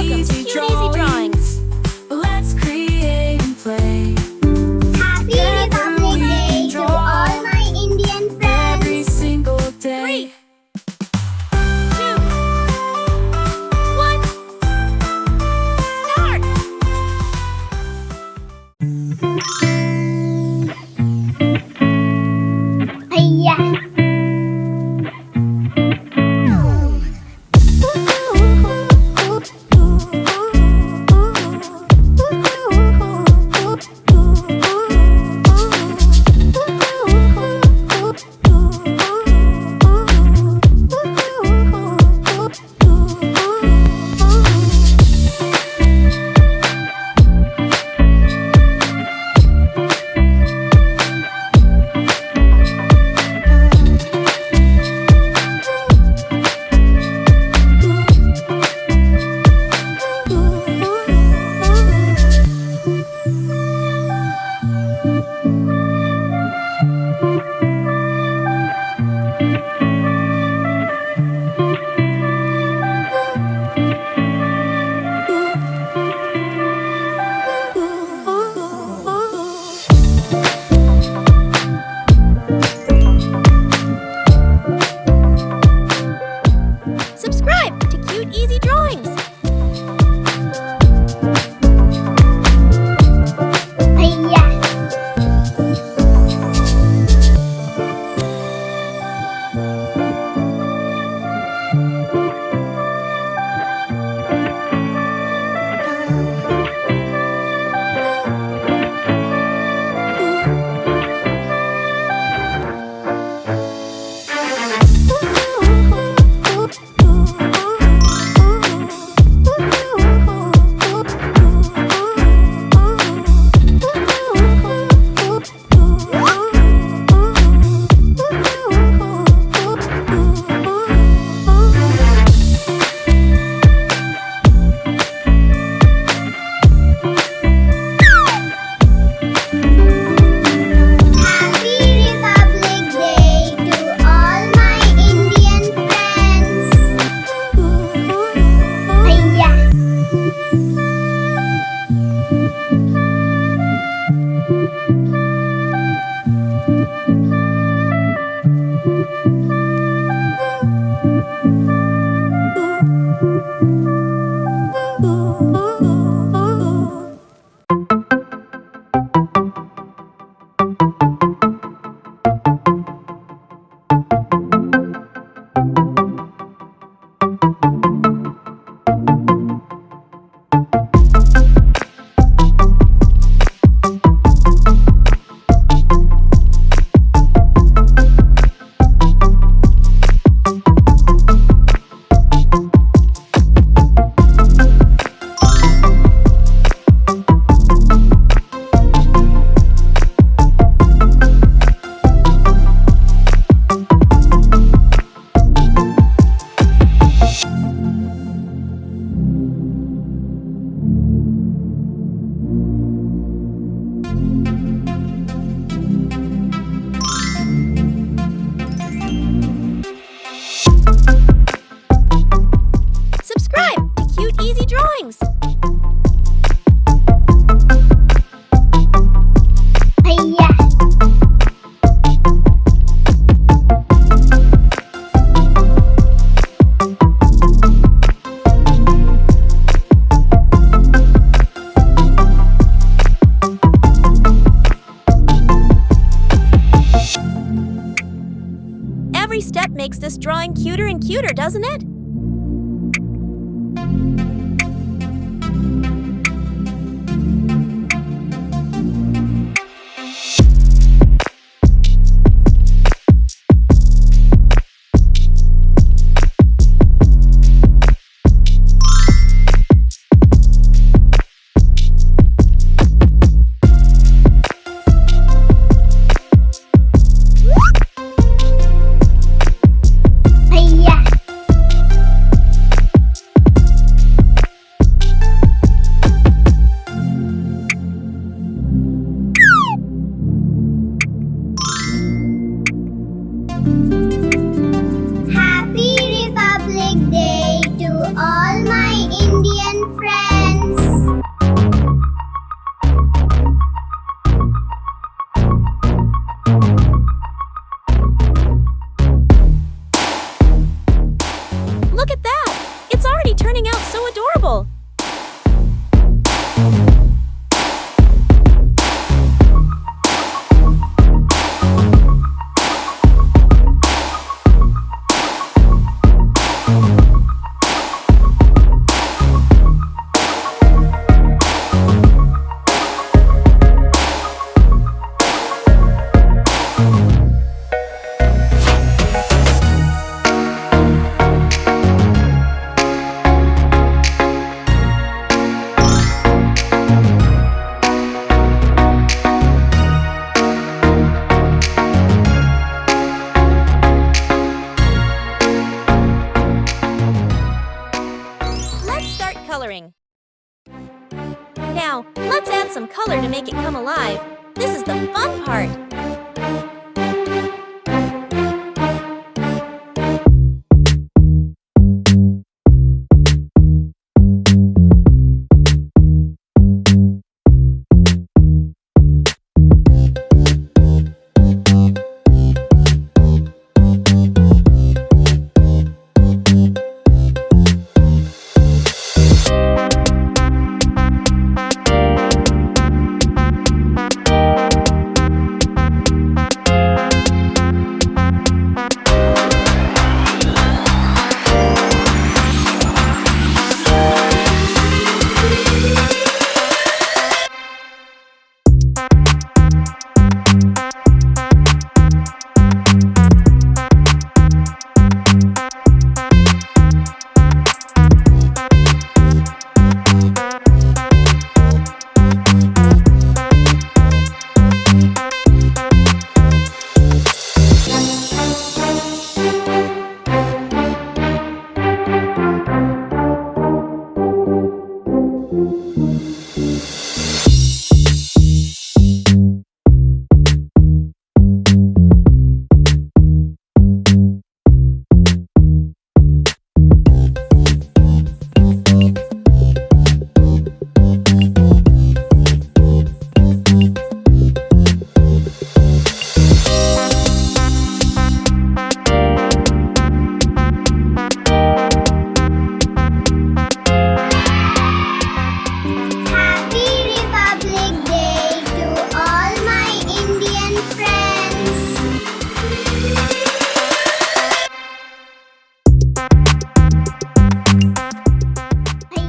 Welcome to Cute Easy Drawings. Let's create and play. Happy Republic Day to all my Indian friends. Every single day. 3, 2, 1, start! Hiya. Subscribe to Cute Easy Drawings. Hiya. Happy Republic Day to all my Indian friends. Hiya. Subscribe to Cute Easy Drawings. Hiya. Every step makes this drawing cuter and cuter, doesn't it? Hiya. coloring. Now, let's add some color to make it come alive. This is the fun part.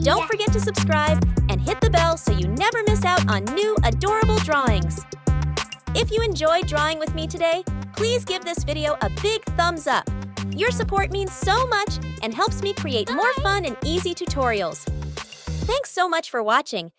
Don't forget to subscribe and hit the bell so you never miss out on new adorable drawings. If you enjoyed drawing with me today, please give this video a big thumbs up. Your support means so much and helps me create more fun and easy tutorials. Thanks so much for watching,